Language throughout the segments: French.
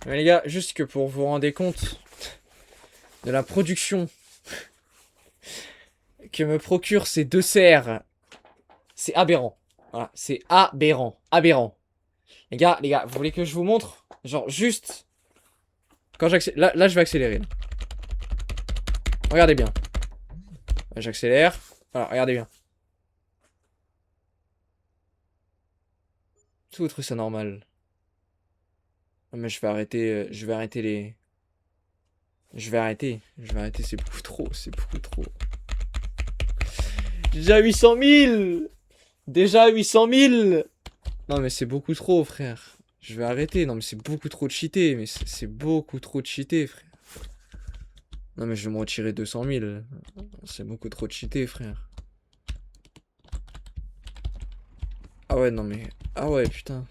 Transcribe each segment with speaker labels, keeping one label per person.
Speaker 1: Mais les gars, juste que pour vous rendre compte de la production que me procurent ces deux serres, c'est aberrant. Voilà, c'est aberrant. Aberrant. Les gars, vous voulez que je vous montre? Genre, juste. Quand j'accélère. Là, je vais accélérer. Là. Regardez bien. J'accélère. Voilà, regardez bien. Tout vous trouvez ça normal. Non, mais je vais arrêter. Je vais arrêter les. Je vais arrêter. Je vais arrêter. C'est beaucoup trop. C'est beaucoup trop. Déjà 800 000. Déjà 800 000. Non, mais c'est beaucoup trop, frère. Je vais arrêter. Non, mais c'est beaucoup trop de cheater. Mais c'est beaucoup trop de cheater, frère. Non, mais je vais me retirer 200 000. C'est beaucoup trop de cheater, frère. Ah ouais, non, mais. Ah ouais, putain.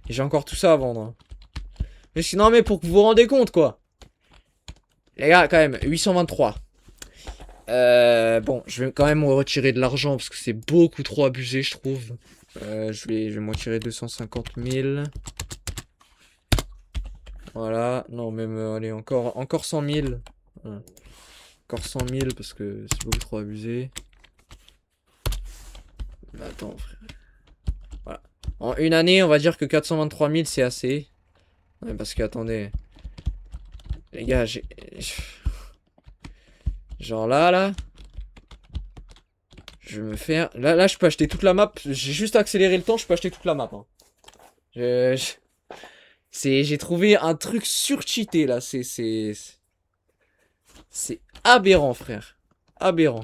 Speaker 1: Et j'ai encore tout ça à vendre. Hein. Mais sinon, mais pour que vous vous rendez compte, quoi. Les gars, quand même, 823. Bon, je vais quand même me retirer de l'argent parce que c'est beaucoup trop abusé, je trouve. Je vais me retirer 250 000. Voilà. Non, même, allez, encore 100 000. Voilà. Encore 100 000 parce que c'est beaucoup trop abusé. Mais attends, frère. Voilà. En une année, on va dire que 423 000, c'est assez. Ouais, parce que, attendez. Les gars, j'ai... Genre là. Je vais me faire... Là, je peux acheter toute la map. J'ai juste accéléré le temps, je peux acheter toute la map. Hein. J'ai trouvé un truc surcheaté, là. C'est aberrant, frère. Aberrant.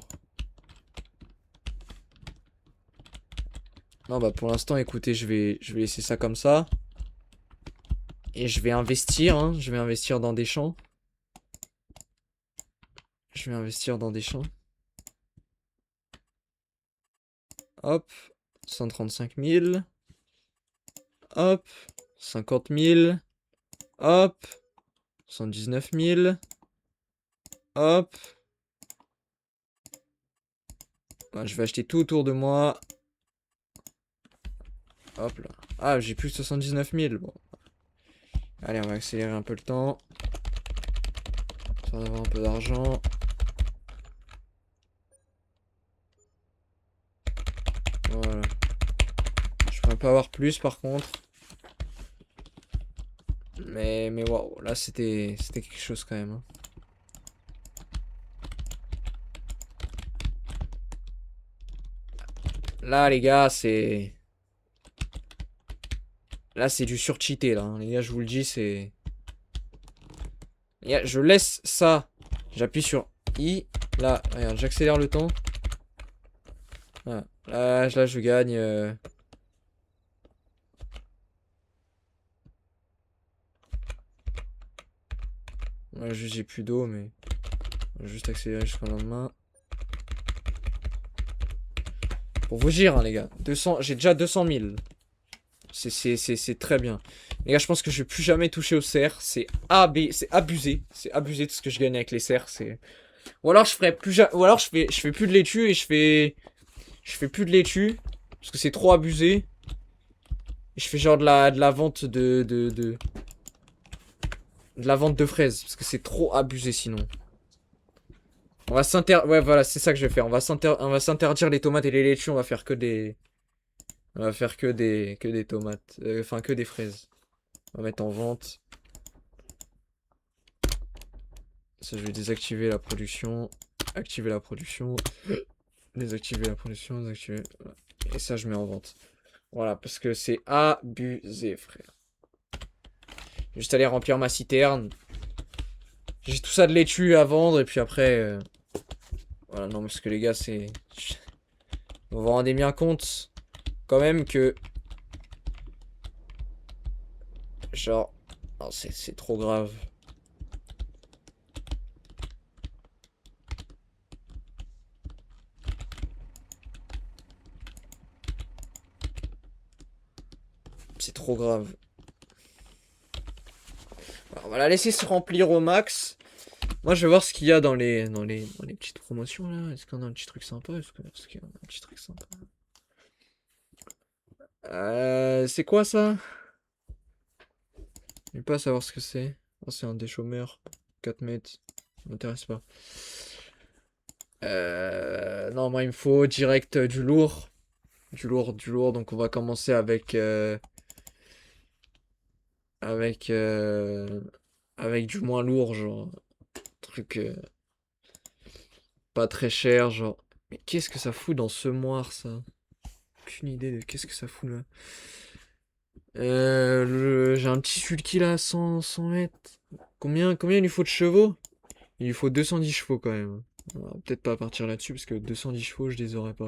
Speaker 1: Non, bah, pour l'instant, écoutez, je vais laisser ça comme ça. Et je vais investir, hein. Je vais investir dans des champs. Je vais investir dans des champs. Hop. 135 000. Hop. 50 000. Hop. 119 000. Hop. Bah, je vais acheter tout autour de moi. Hop là. Ah, j'ai plus de 79 000. Bon. Allez, on va accélérer un peu le temps. Histoire d'avoir un peu d'argent. Voilà. Je pourrais pas avoir plus par contre. Mais waouh, là c'était quelque chose quand même. Hein. Là les gars, c'est... Là c'est du surcheaté là. Hein. Les gars, je vous le dis, c'est... Les gars, je laisse ça. J'appuie sur I. Là, regarde, j'accélère le temps. Voilà. Là je gagne... Là, juste j'ai plus d'eau, mais... On va juste accélérer jusqu'au lendemain. Pour vous dire, hein, les gars. 200... J'ai déjà 200 000. C'est très bien. Les gars, je pense que je vais plus jamais toucher au cerf. C'est abusé. C'est abusé de ce que je gagne avec les cerfs. Ou alors je ferai plus Ou alors je fais plus de laitue et je fais plus de laitue. Parce que c'est trop abusé. Et je fais genre de la vente de la vente de fraises. Parce que c'est trop abusé sinon. On va Ouais, voilà, c'est ça que je vais faire. On va s'interdire les tomates et les laitues. On va faire que des. On va faire que des tomates. Enfin, que des fraises. On va mettre en vente. Ça, je vais désactiver la production. Activer la production. Désactiver la production. Désactiver. Voilà. Et ça, je mets en vente. Voilà, parce que c'est abusé, frère. Juste aller remplir ma citerne. J'ai tout ça de laitue à vendre. Et puis après. Voilà, non, parce que les gars, c'est. Vous vous rendez bien compte, quand même, que. Genre. Non, c'est trop grave. C'est trop grave. Alors, on va la laisser se remplir au max. Moi, je vais voir ce qu'il y a dans les petites promotions là. Est-ce qu'on a un petit truc sympa? Est-ce qu'il y a un petit truc sympa? C'est quoi ça? Je vais pas savoir ce que c'est. Oh, c'est un des chômeurs. 4 mètres. Ça m'intéresse pas. Non, moi, il me faut direct du lourd. Du lourd, du lourd. Donc, on va commencer avec, avec du moins lourd, genre. Truc pas très cher, genre. Mais qu'est-ce que ça fout dans ce moire, ça? Aucune idée de qu'est-ce que ça fout là. J'ai un petit sulky là, 100 mètres. Combien il lui faut de chevaux? Il lui faut 210 chevaux quand même. On va peut-être pas partir là-dessus parce que 210 chevaux, je les aurais pas.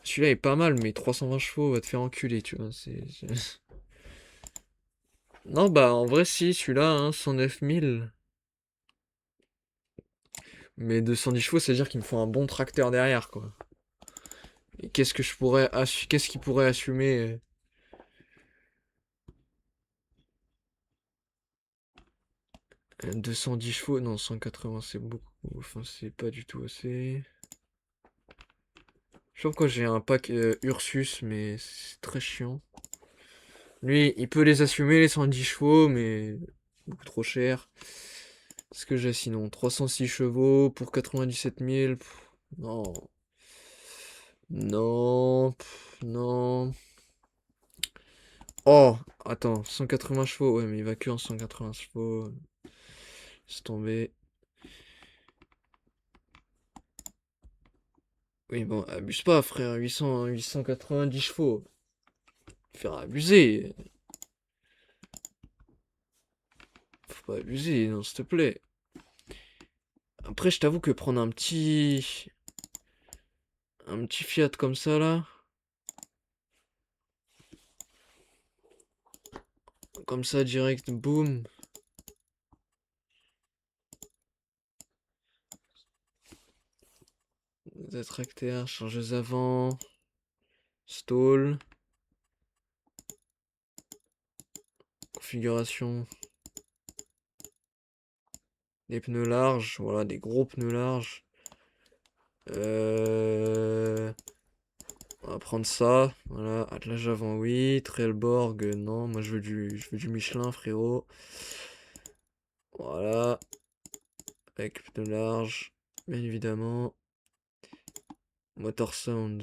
Speaker 1: Celui-là est pas mal, mais 320 chevaux va te faire enculer, tu vois. Non, bah en vrai, si, celui-là, hein, 109 000. Mais 210 chevaux, c'est-à-dire qu'il me faut un bon tracteur derrière, quoi. Et qu'est-ce qu'il pourrait assumer? 210 chevaux? Non, 180, c'est beaucoup. Enfin, c'est pas du tout assez. Je sais pas pourquoi j'ai un pack Ursus, mais c'est très chiant. Lui, il peut les assumer, les 110 chevaux, mais beaucoup trop cher. Ce que j'ai sinon, 306 chevaux pour 97 000. Non. Non. Non. Oh, attends, 180 chevaux. Ouais, mais il va que en 180 chevaux. Laisse tomber. Oui, bon, abuse pas, frère. 890 chevaux. Faire abuser. Faut pas abuser, non, s'il te plaît. Après, je t'avoue que prendre un petit Fiat comme ça, là. Comme ça, direct, boum. Détracteur, changeuse avant. Stall. Configuration. Des pneus larges. Voilà, des gros pneus larges. Euh... On va prendre ça. Voilà, attelage avant, oui. Trelleborg, non. Moi, je veux du Michelin, frérot. Voilà. Avec pneus larges. Bien évidemment. Motor Sound.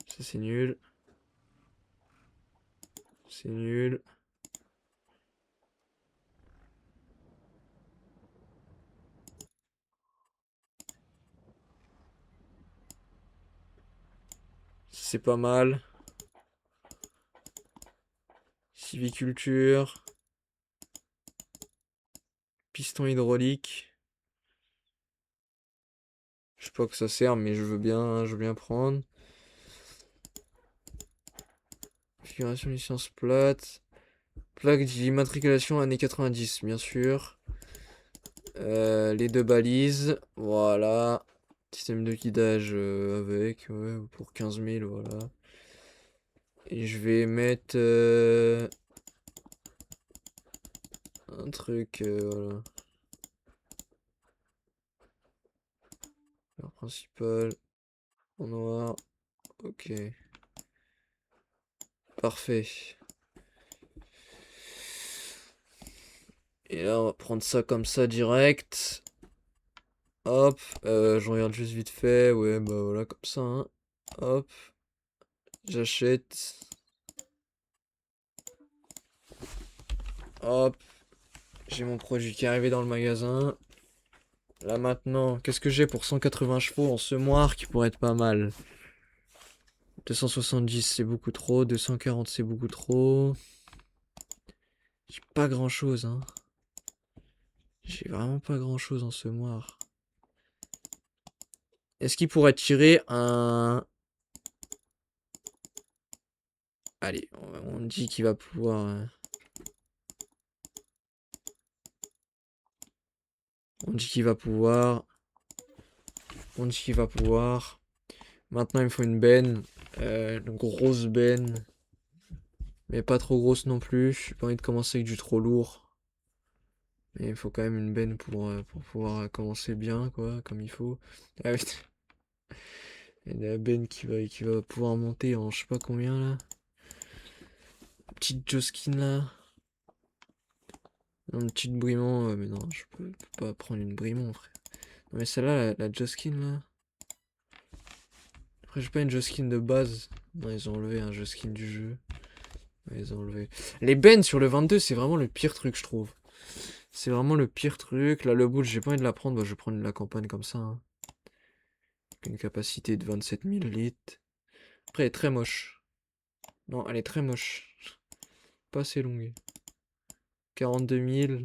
Speaker 1: Ça, c'est nul. C'est nul. C'est pas mal. Civiculture. Piston hydraulique. Je sais pas à quoi ça sert, mais je veux bien prendre. Configuration licence plate. Plaque d'immatriculation années 90, bien sûr. Les deux balises. Voilà. Système de guidage avec, ouais, pour 15 000, voilà. Et je vais mettre un truc, voilà. Couleur principale, en noir. Ok. Parfait. Et là, on va prendre ça comme ça direct. Hop. Je regarde juste vite fait. Ouais, bah voilà, comme ça, hein. Hop. J'achète. Hop. J'ai mon produit qui est arrivé dans le magasin. Là maintenant, qu'est-ce que j'ai pour 180 chevaux en semoir qui pourrait être pas mal? 270 c'est beaucoup trop, 240 c'est beaucoup trop. J'ai pas grand chose, hein. J'ai vraiment pas grand chose en semoir. Est-ce qu'il pourrait tirer un... Allez, on dit qu'il va pouvoir... On dit qu'il va pouvoir... On dit qu'il va pouvoir... Maintenant il me faut une benne. Une grosse benne. Mais pas trop grosse non plus. J'ai pas envie de commencer avec du trop lourd. Mais il faut quand même une benne pour pouvoir commencer bien, quoi, comme il faut. Ah, putain. Il y a la benne qui va pouvoir monter en je sais pas combien là. Petite Joskin là. Non, une petite Brimont. Mais non, je peux pas prendre une Brimont, frère. Non, mais celle-là, la Joskin là. Après, j'ai pas une Joskin de base. Non, ils ont enlevé un Joskin du jeu. Ouais, ils ont enlevé. Les bennes sur le 22, c'est vraiment le pire truc, je trouve. C'est vraiment le pire truc. Là, le bout, j'ai pas envie de la prendre. Bah, je vais prendre la campagne comme ça, hein. Une capacité de 27 000 litres. Après, elle est très moche. Non, elle est très moche. Pas assez longue. 42 000.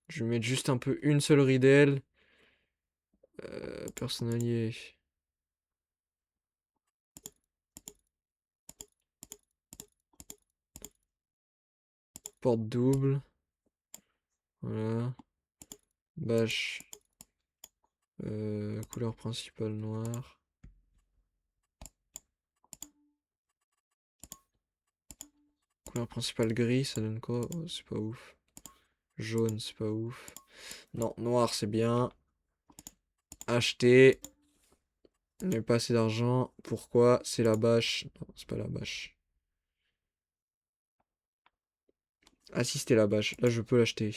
Speaker 1: Je vais mettre juste un peu une seule ridelle. Personnalier. Porte double. Voilà. Bâche. Couleur principale noire. Couleur principale gris, ça donne quoi? Oh, c'est pas ouf. Jaune, c'est pas ouf. Non, noir, c'est bien. Acheter. Il n'y a pas assez d'argent. Pourquoi? C'est la bâche. Non, c'est pas la bâche. Ah si, c'était la bâche. Là, je peux l'acheter.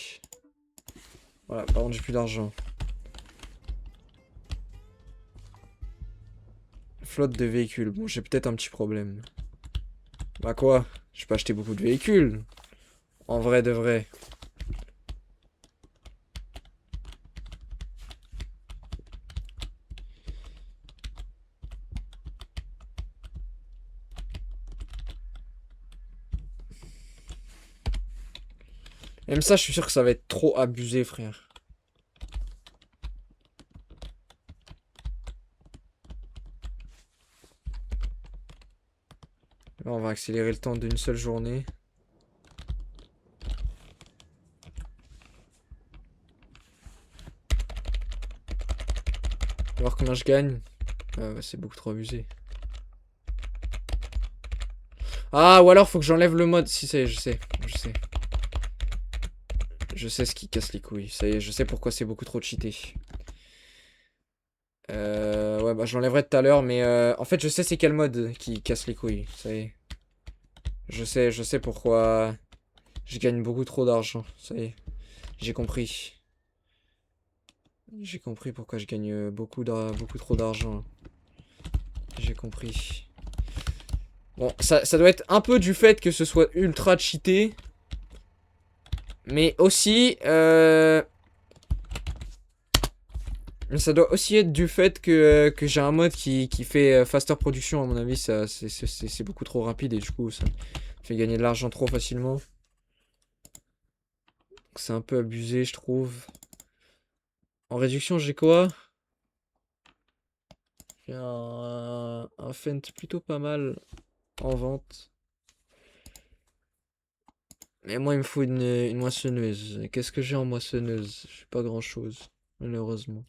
Speaker 1: Voilà, par contre, j'ai plus d'argent. Flotte de véhicules. Bon, j'ai peut-être un petit problème. Bah quoi? Je peux acheter beaucoup de véhicules. En vrai de vrai. Même ça, je suis sûr que ça va être trop abusé, frère. Là, on va accélérer le temps d'une seule journée. On va voir combien je gagne. Ah ouais, c'est beaucoup trop abusé. Ah, ou alors faut que j'enlève le mode. Si, ça y est, je sais. Je sais. Je sais ce qui casse les couilles. Ça y est, je sais pourquoi c'est beaucoup trop cheaté. Ouais, bah je l'enlèverai tout à l'heure, mais en fait, je sais c'est quel mode qui casse les couilles. Ça y est. Je sais pourquoi je gagne beaucoup trop d'argent. Ça y est. J'ai compris. J'ai compris pourquoi je gagne beaucoup trop d'argent. J'ai compris. Bon, ça doit être un peu du fait que ce soit ultra cheaté. Mais aussi, ça doit aussi être du fait que j'ai un mode qui fait faster production. À mon avis, c'est beaucoup trop rapide et du coup, ça fait gagner de l'argent trop facilement. C'est un peu abusé, je trouve. En réduction, j'ai quoi? J'ai un Fent plutôt pas mal en vente. Mais moi, il me faut une moissonneuse. Qu'est-ce que j'ai en moissonneuse? J'ai pas grand-chose, malheureusement.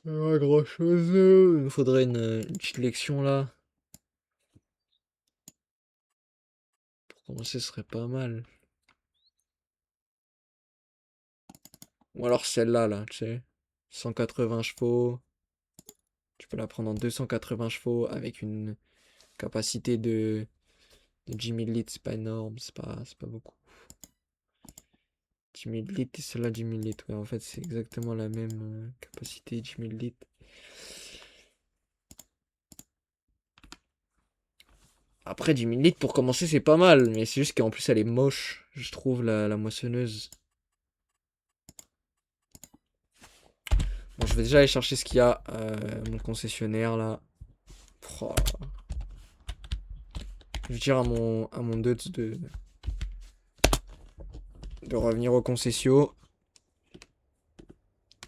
Speaker 1: Pas grand-chose. Il me faudrait une petite lection là. Pour commencer, ce serait pas mal. Ou alors celle-là, là, tu sais. 180 chevaux. Tu peux la prendre en 280 chevaux avec une capacité de 10 000 litres. C'est pas énorme, c'est pas beaucoup. 10 000 litres et celle-là 10 000 litres. Ouais, en fait, c'est exactement la même capacité, 10 000 litres. Après, 10 000 litres pour commencer, c'est pas mal. Mais c'est juste qu'en plus, elle est moche, je trouve, la moissonneuse. Bon, je vais déjà aller chercher ce qu'il y a. Mon concessionnaire, là. Oh là. Je vais dire à mon dot de revenir au concessio.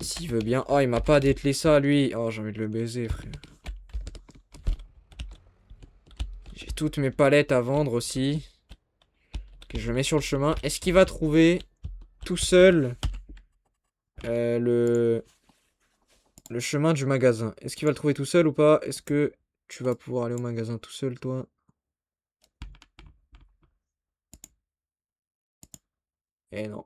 Speaker 1: S'il veut bien. Oh, il m'a pas dételé ça, lui. Oh, j'ai envie de le baiser, frère. J'ai toutes mes palettes à vendre aussi. Que je mets sur le chemin. Est-ce qu'il va trouver tout seul le Le chemin du magasin. Est-ce qu'il va le trouver tout seul ou pas? Est-ce que tu vas pouvoir aller au magasin tout seul, toi? Eh non.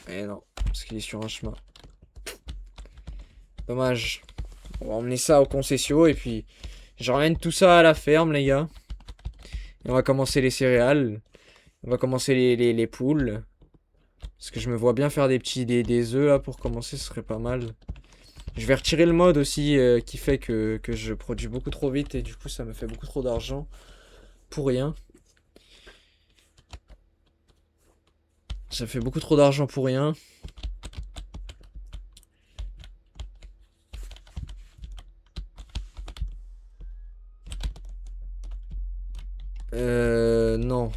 Speaker 1: Eh non. Parce qu'il est sur un chemin. Dommage. On va emmener ça au concession et puis je ramène tout ça à la ferme, les gars. Et on va commencer les céréales. On va commencer les poules. Parce que je me vois bien faire des œufs là pour commencer, ce serait pas mal. Je vais retirer le mode aussi qui fait que je produis beaucoup trop vite et du coup ça me fait beaucoup trop d'argent pour rien. Ça fait beaucoup trop d'argent pour rien. Non.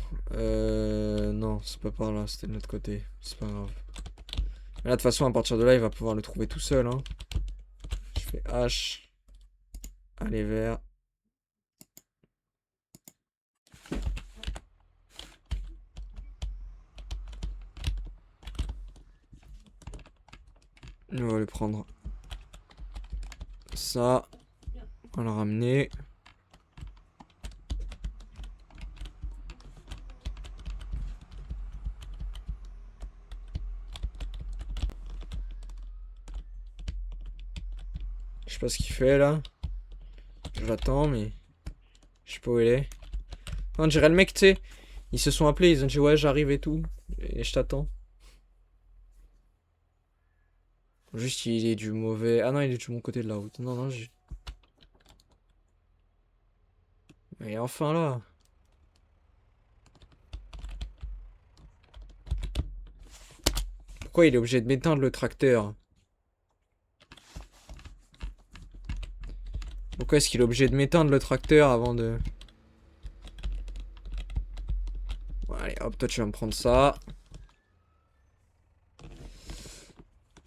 Speaker 1: Non, c'est pas par là, c'était de l'autre côté. C'est pas grave. Mais là, de toute façon, à partir de là, il va pouvoir le trouver tout seul, hein. Je fais H. Allez, vert. On va le prendre. Ça. On va le ramener. Je sais pas ce qu'il fait là. Je l'attends, mais. Je sais pas où il est. On dirait le mec, tu sais. Ils se sont appelés, ils ont dit ouais, j'arrive et tout. Et je t'attends. Juste, il est du mauvais. Ah non, il est du bon côté de la route. Non, non, j'ai. Mais enfin là. Pourquoi il est obligé de m'éteindre le tracteur? Pourquoi est-ce qu'il est obligé de m'éteindre le tracteur avant de... Bon, allez, hop, toi tu vas me prendre ça.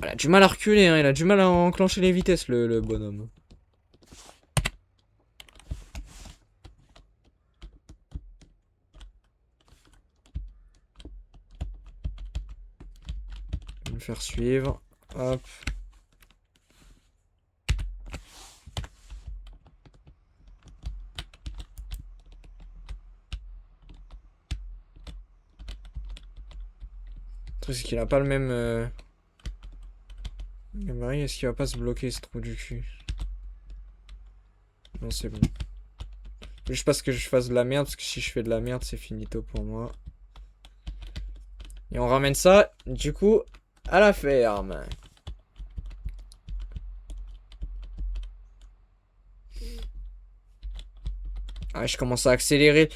Speaker 1: Il a du mal à reculer, hein. Il a du mal à enclencher les vitesses, le bonhomme. Je vais me faire suivre. Hop. Le truc, c'est qu'il a pas le même... gabarit. Est-ce qu'il va pas se bloquer, ce trou du cul? Non, c'est bon. Juste parce que je fasse de la merde, parce que si je fais de la merde, c'est finito pour moi. Et on ramène ça, du coup, à la ferme. Ah, je commence à accélérer.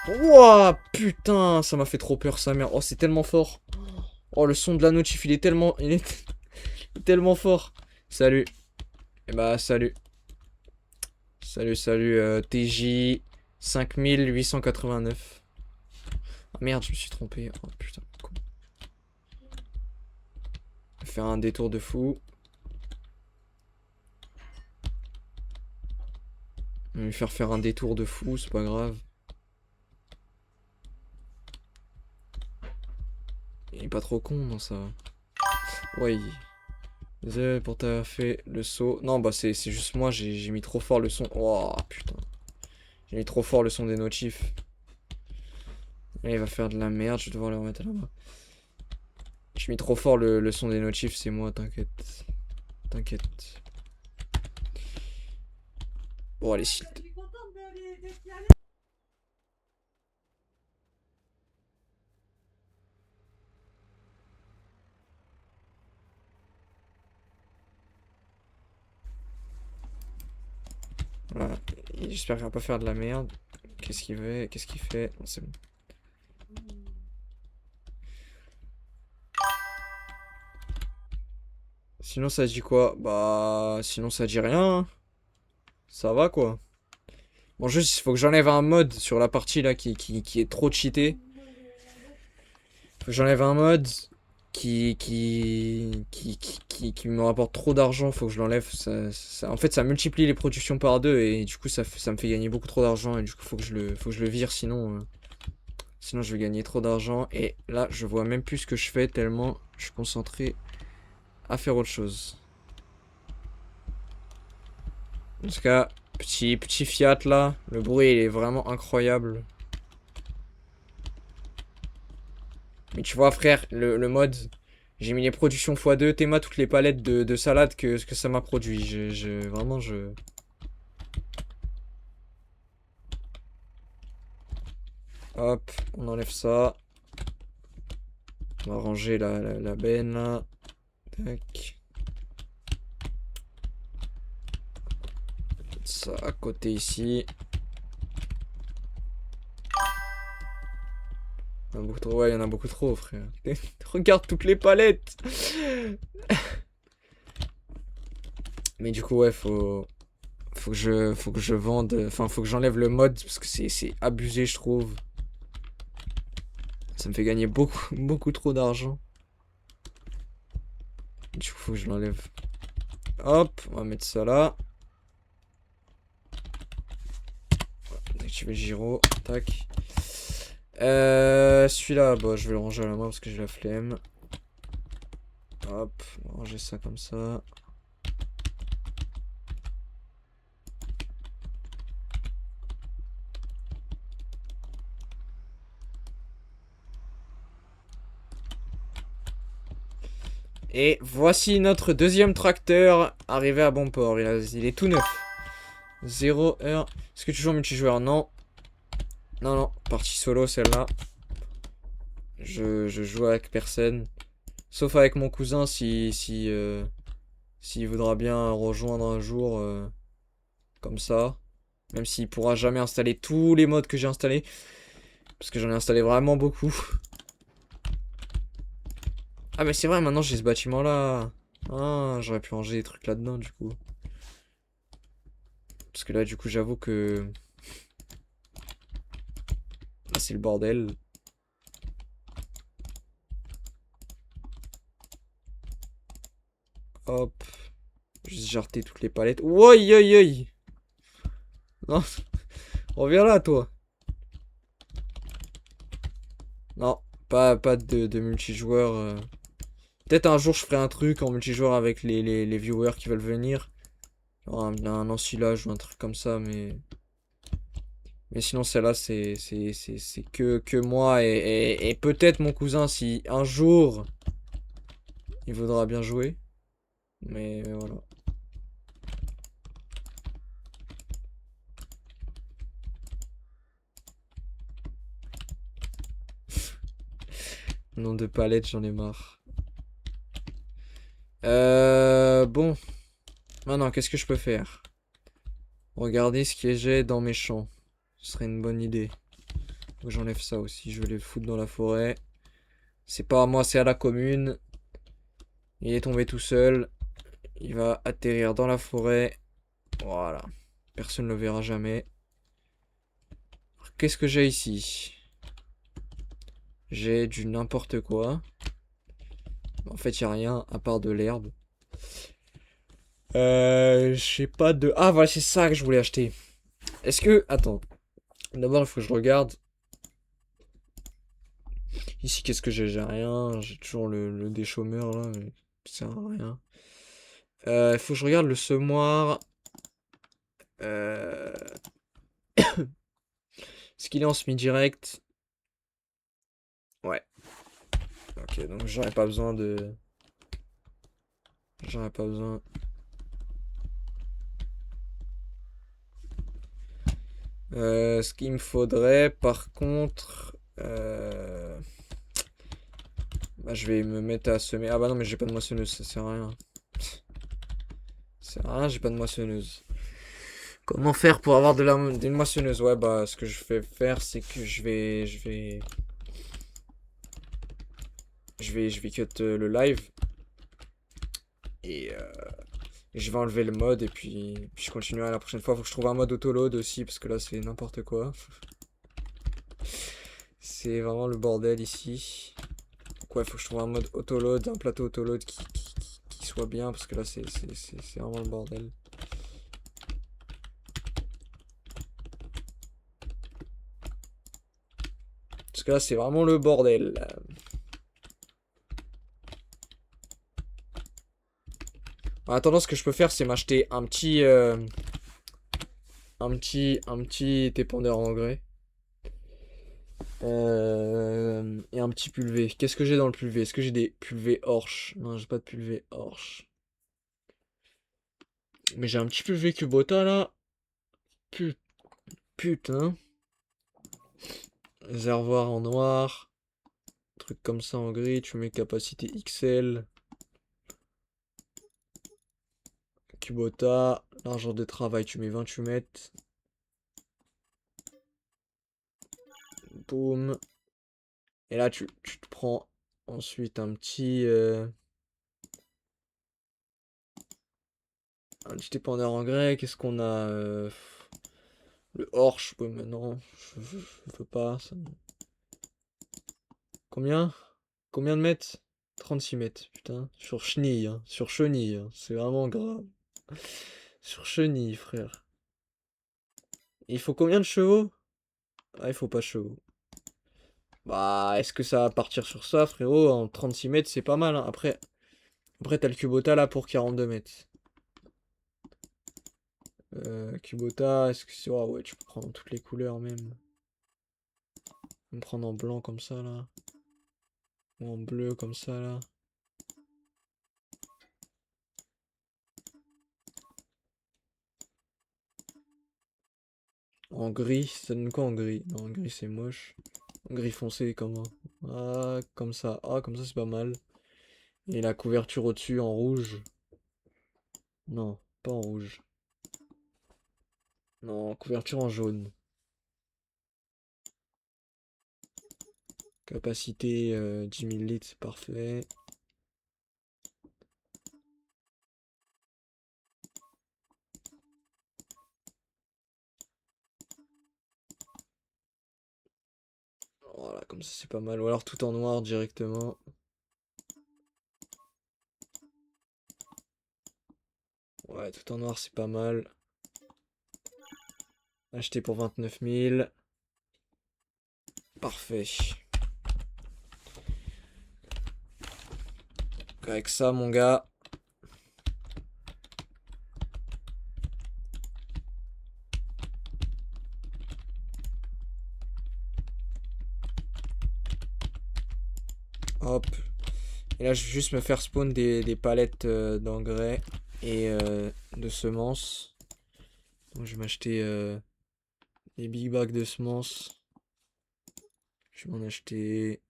Speaker 1: Wouah, putain, ça m'a fait trop peur, sa mère. Oh, c'est tellement fort. Oh, le son de la notif, il est tellement... Il est tellement fort. Salut. Eh bah, salut. Salut, salut, TJ 5889. Ah merde, je me suis trompé. Oh putain. Faire un détour de fou. Je vais lui faire un détour de fou, c'est pas grave. Il est pas trop con, non, ça. Ouais. Désolé pour t'avoir fait le saut. Non, bah c'est juste moi, j'ai mis trop fort le son. Oh putain. J'ai mis trop fort le son des notifs. Et il va faire de la merde, je vais devoir le remettre là-bas. J'ai mis trop fort le son des notifs, c'est moi, t'inquiète. T'inquiète. Bon, allez, s'il te... Voilà. J'espère qu'il va pas faire de la merde. Qu'est-ce qu'il fait? Qu'est-ce qu'il fait? Non, c'est bon. Sinon, ça dit quoi? Bah, sinon, ça dit rien, hein. Ça va, quoi. Bon, juste, il faut que j'enlève un mode sur la partie, là, qui est trop cheaté. Faut que j'enlève un mode qui me rapporte trop d'argent. Faut que je l'enlève. En fait, ça multiplie les productions par deux. Et du coup, ça me fait gagner beaucoup trop d'argent. Et du coup, faut que je le vire. Sinon, Sinon, je vais gagner trop d'argent. Et là, je vois même plus ce que je fais tellement je suis concentré à faire autre chose. En tout cas, petit Fiat là. Le bruit, il est vraiment incroyable. Mais tu vois, frère, le mode... J'ai mis les productions x2. T'es toutes les palettes de salade que ça m'a produit. Vraiment, je... Hop, on enlève ça. On va ranger la benne là. Tac. Ça à côté ici. Il y en a beaucoup trop, ouais, il y en a beaucoup trop, frère. Regarde toutes les palettes. Mais du coup, ouais, faut que je vende. Enfin, faut que j'enlève le mode parce que c'est abusé, je trouve. Ça me fait gagner beaucoup, beaucoup trop d'argent. Du coup, faut que je l'enlève. Hop, on va mettre ça là. Activer le gyro. Tac. Celui-là, bah, je vais le ranger à la main parce que j'ai la flemme. Hop, on va ranger ça comme ça. Et voici notre deuxième tracteur arrivé à bon port. Il est tout neuf. 0 heure. Est-ce que tu joues en multijoueur? Non. Non, non. Partie solo, celle-là. Je joue avec personne. Sauf avec mon cousin s'il voudra bien rejoindre un jour comme ça. Même s'il pourra jamais installer tous les mods que j'ai installés. Parce que j'en ai installé vraiment beaucoup. Ah mais c'est vrai, maintenant j'ai ce bâtiment là. Ah, j'aurais pu ranger des trucs là-dedans du coup. Parce que là du coup j'avoue que... Là c'est le bordel. Hop. Juste jarter toutes les palettes. Oi, oi, oi. Non, reviens là toi. Non, pas de multijoueur. Peut-être un jour je ferai un truc en multijoueur avec les viewers qui veulent venir. Genre un ensilage ou un truc comme ça, mais sinon celle-là c'est que moi et peut-être mon cousin si un jour il voudra bien jouer. Mais voilà. Nom de palette, j'en ai marre. Bon. Maintenant, qu'est-ce que je peux faire? Regardez ce que j'ai dans mes champs. Ce serait une bonne idée. Faut que j'enlève ça aussi. Je vais les foutre dans la forêt. C'est pas à moi, c'est à la commune. Il est tombé tout seul. Il va atterrir dans la forêt. Voilà. Personne ne le verra jamais. Qu'est-ce que j'ai ici? J'ai du n'importe quoi. En fait, il n'y a rien à part de l'herbe. J'ai pas de... Ah, voilà, c'est ça que je voulais acheter. Est-ce que... Attends. D'abord, il faut que je regarde. Ici, qu'est-ce que j'ai? J'ai rien. J'ai toujours le déchômeur, là. Mais ça sert à rien. Il faut que je regarde le semoir. Euh... Est-ce qu'il est en semi-direct? Ouais. Ok, donc j'aurais pas besoin de... J'aurais pas besoin... Ce qu'il me faudrait, par contre... Bah, je vais me mettre à semer. Ah bah non, mais j'ai pas de moissonneuse, ça sert à rien. Ça sert à rien, j'ai pas de moissonneuse. Comment faire pour avoir d'une moissonneuse? Ouais, bah, ce que je vais faire, c'est que je vais cut le live. Et je vais enlever le mode, et puis je continuerai la prochaine fois. Faut que je trouve un mode autoload aussi, parce que là, c'est n'importe quoi. C'est vraiment le bordel ici. Donc ouais, faut que je trouve un mode autoload, un plateau autoload qui soit bien, parce que là, c'est vraiment le bordel. Parce Parce que là, c'est vraiment le bordel. En attendant, ce que je peux faire, c'est m'acheter un petit... un petit épandeur engrais. Et un petit pulvé. Qu'est-ce que j'ai dans le pulvé? Est-ce que j'ai des pulvés orche? Non, j'ai pas de pulvé orche. Mais j'ai un petit pulvé Kubota là. Putain. Réservoir en noir. Truc comme ça en gris. Tu mets capacité XL. Kubota. Largeur de travail, tu mets 28 mètres. Boum. Et là, tu te prends ensuite un petit épandeur en grès. Qu'est-ce qu'on a le Horsch. Ouais, mais non, je veux pas. Combien? Combien de mètres? 36 mètres, putain. Sur chenille, hein. Sur chenille, hein. C'est vraiment grave. Sur chenille, frère. Il faut combien de chevaux? Ah, il faut pas chevaux. Bah, est-ce que ça va partir sur ça, frérot? En 36 mètres, c'est pas mal, hein. Après t'as le Kubota là pour 42 mètres. Kubota, est-ce que c'est... Oh, ouais, tu peux prendre toutes les couleurs même. Me prendre en blanc comme ça là. Ou en bleu comme ça là. En gris, ça donne quoi en gris? Non, en gris c'est moche. En gris foncé comment? Ah, comme ça. Ah, comme ça c'est pas mal. Et la couverture au-dessus en rouge. Non, pas en rouge. Non, couverture en jaune. Capacité 10 000 litres, c'est parfait. Voilà, comme ça c'est pas mal. Ou alors tout en noir directement. Ouais, tout en noir c'est pas mal. Acheté pour 29 000. Parfait. Avec ça, mon gars. Hop. Et là, je vais juste me faire spawn des palettes d'engrais et de semences. Donc, je vais m'acheter des big bags de semences. Je vais m'en acheter.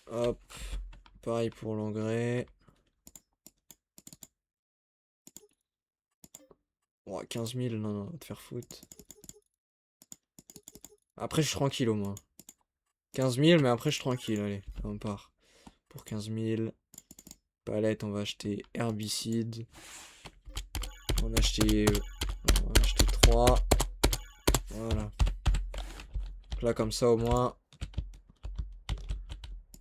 Speaker 1: Hop. Pareil pour l'engrais. Oh, 15 000, non, non, va te faire foutre. Après, je suis tranquille au moins. 15 000, mais après, je suis tranquille. Allez, on part. Pour 15 000. Palette, on va acheter herbicide. On va acheter 3. Voilà. Donc là, comme ça, au moins,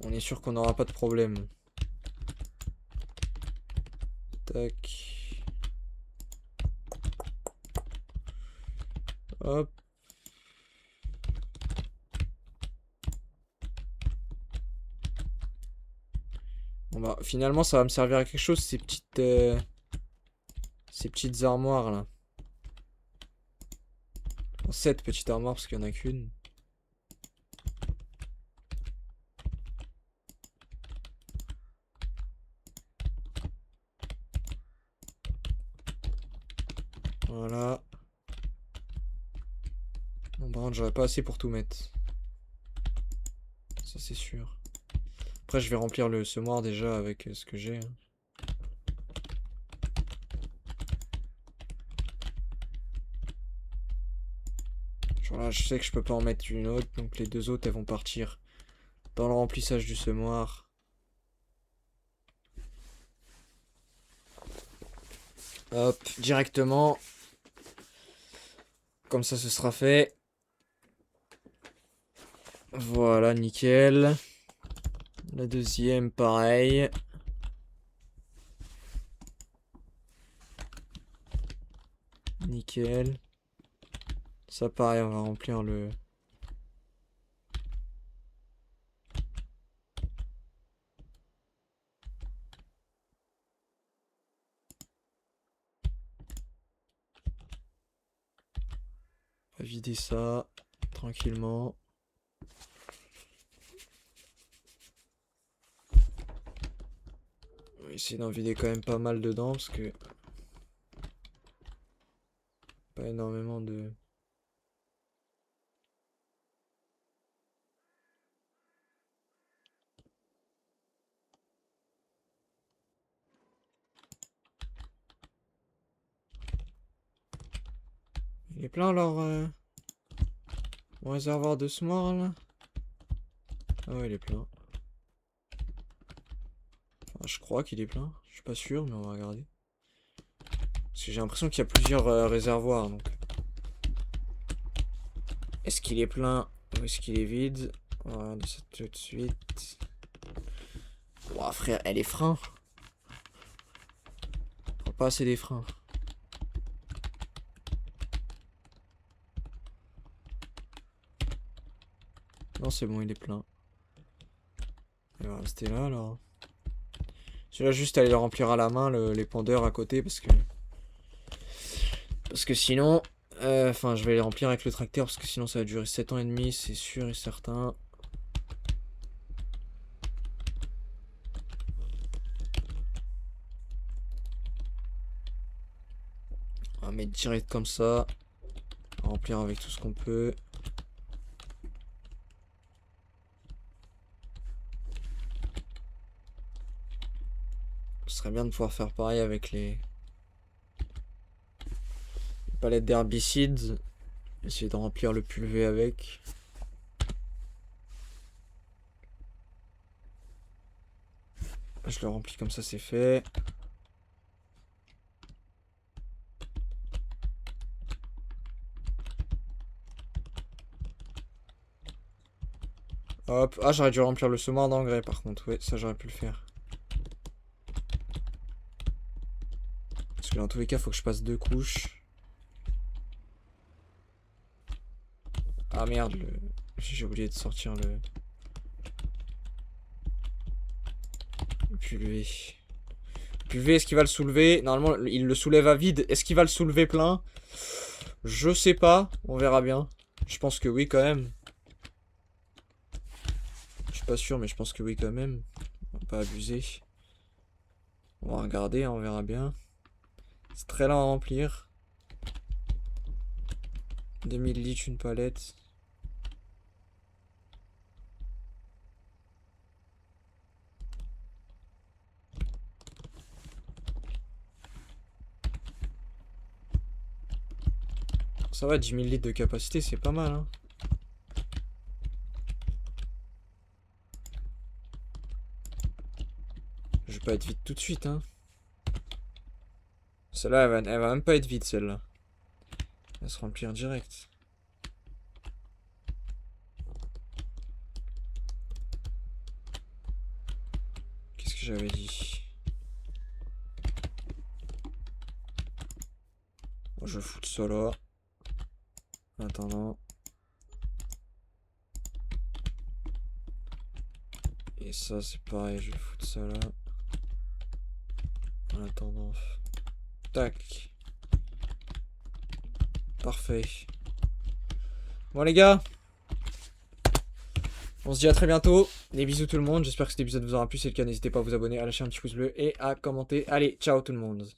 Speaker 1: on est sûr qu'on n'aura pas de problème. Tac. Hop. Bon bah, finalement, ça va me servir à quelque chose, ces petites armoires là. Bon, 7 petites armoires parce qu'il n'y en a qu'une. Voilà. Bon, par contre, j'aurais pas assez pour tout mettre. Ça, c'est sûr. Après, je vais remplir le semoir déjà avec ce que j'ai, hein. Genre là, je sais que je peux pas en mettre une autre, donc les deux autres, elles vont partir dans le remplissage du semoir. Hop, directement. Comme ça, ce sera fait. Voilà, nickel. La deuxième, pareil. Nickel. Ça pareil, on va remplir le... On va vider ça tranquillement. On va essayer d'en vider quand même pas mal dedans parce que... Pas énormément de... Il est plein leur... Mon réservoir de smore là. Ah ouais, il est plein. Enfin, je crois qu'il est plein. Je suis pas sûr, mais on va regarder. Parce que j'ai l'impression qu'il y a plusieurs réservoirs. Donc. Est-ce qu'il est plein ou est-ce qu'il est vide? On va regarder ça tout de suite. Ouah, frère, elle est frein. Pas assez des freins. Non, c'est bon, il est plein. Il va rester là, alors. Celui-là, juste aller le remplir à la main, les pendeurs à côté, parce que sinon... Enfin, je vais les remplir avec le tracteur, parce que sinon ça va durer 7 ans et demi, c'est sûr et certain. On va mettre direct comme ça. Remplir avec tout ce qu'on peut. Ce serait bien de pouvoir faire pareil avec les palettes d'herbicides. Essayer de remplir le pulvé avec. Je le remplis comme ça, c'est fait. Hop. Ah, j'aurais dû remplir le semoir d'engrais par contre. Ouais, ça j'aurais pu le faire. Parce que dans tous les cas, faut que je passe 2 couches. Ah merde, j'ai oublié de sortir le pulvé. Le pulvé, est-ce qu'il va le soulever? Normalement, il le soulève à vide. Est-ce qu'il va le soulever plein? Je sais pas. On verra bien. Je pense que oui quand même. Je suis pas sûr, mais je pense que oui quand même. On va pas abuser. On va regarder, on verra bien. C'est très lent à remplir. 2000 litres, une palette. Ça va, 10 000 litres de capacité, c'est pas mal, hein. Je vais pas être vide tout de suite, hein. Celle-là, elle va même pas être vide, celle-là. Elle va se remplir direct. Qu'est-ce que j'avais dit? Bon, je vais foutre ça là. En attendant. Et ça, c'est pareil, je vais foutre ça là. En attendant. Tac. Parfait. Bon les gars, on se dit à très bientôt. Des bisous tout le monde. J'espère que cet épisode vous aura plu. Si c'est le cas, n'hésitez pas à vous abonner, à lâcher un petit pouce bleu et à commenter. Allez, ciao tout le monde.